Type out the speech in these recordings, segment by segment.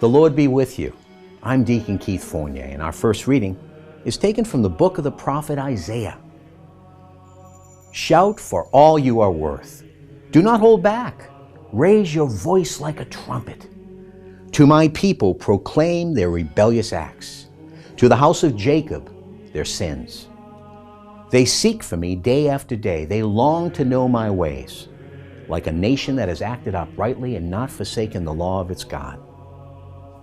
The Lord be with you. I'm Deacon Keith Fournier, and our first reading is taken from the book of the prophet Isaiah. Shout for all you are worth. Do not hold back. Raise your voice like a trumpet. To my people proclaim their rebellious acts. To the house of Jacob, their sins. They seek for me day after day. They long to know my ways, like a nation that has acted uprightly and not forsaken the law of its God.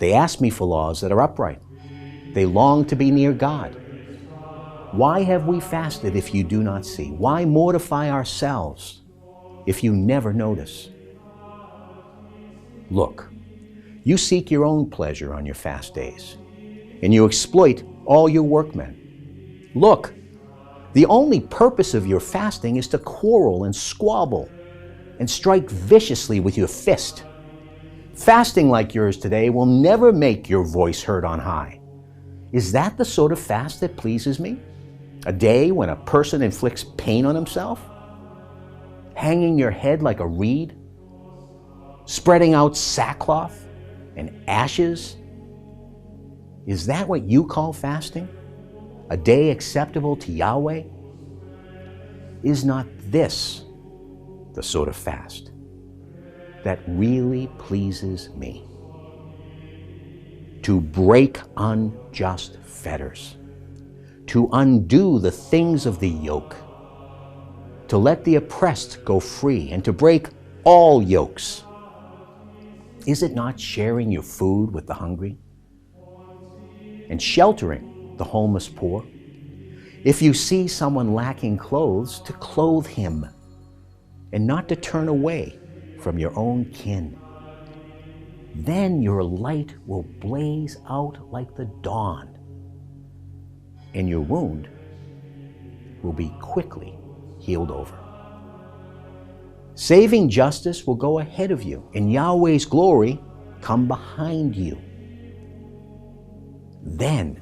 They ask me for laws that are upright. They long to be near God. Why have we fasted if you do not see? Why mortify ourselves if you never notice? Look, you seek your own pleasure on your fast days, and you exploit all your workmen. Look, the only purpose of your fasting is to quarrel and squabble and strike viciously with your fist. Fasting like yours today will never make your voice heard on high. Is that the sort of fast that pleases me? A day when a person inflicts pain on himself? Hanging your head like a reed? Spreading out sackcloth and ashes? Is that what you call fasting? A day acceptable to Yahweh? Is not this the sort of fast that really pleases me? To break unjust fetters, to undo the things of the yoke, to let the oppressed go free, and to break all yokes. Is it not sharing your food with the hungry and sheltering the homeless poor? If you see someone lacking clothes, to clothe him and not to turn away from your own kin. Then your light will blaze out like the dawn, and your wound will be quickly healed over. Saving justice will go ahead of you, and Yahweh's glory come behind you. Then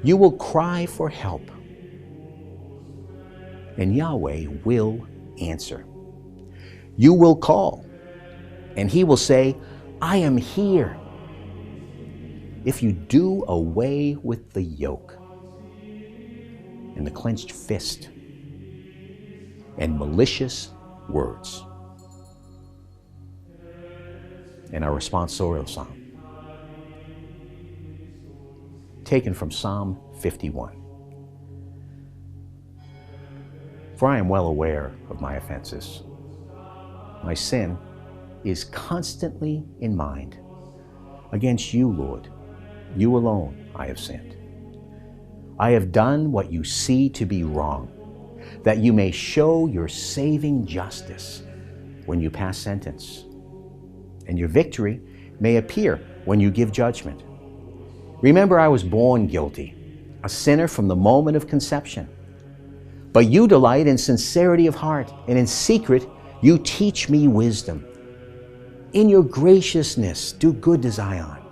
you will cry for help, and Yahweh will answer. You will call, and he will say, I am here. If you do away with the yoke and the clenched fist and malicious words. And our responsorial psalm, taken from Psalm 51. For I am well aware of my offenses. My sin is constantly in mind. Against you, Lord, you alone I have sinned. I have done what you see to be wrong, that you may show your saving justice when you pass sentence, and your victory may appear when you give judgment. Remember, I was born guilty, a sinner from the moment of conception. But you delight in sincerity of heart, and in secret you teach me wisdom. In your graciousness do good to Zion.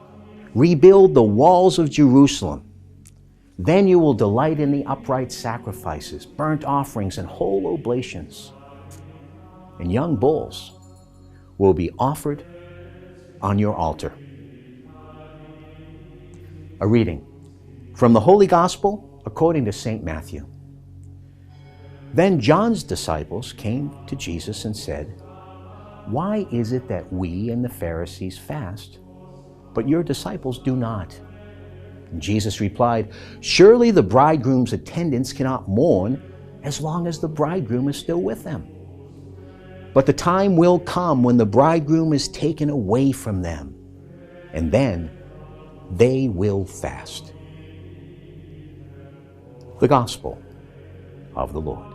Rebuild the walls of Jerusalem. Then you will delight in the upright sacrifices, burnt offerings, and whole oblations. And young bulls will be offered on your altar. A reading from the Holy Gospel according to St. Matthew. Then John's disciples came to Jesus and said, Why is it that we and the Pharisees fast, but your disciples do not? And Jesus replied, Surely the bridegroom's attendants cannot mourn as long as the bridegroom is still with them. But the time will come when the bridegroom is taken away from them, and then they will fast. The Gospel of the Lord.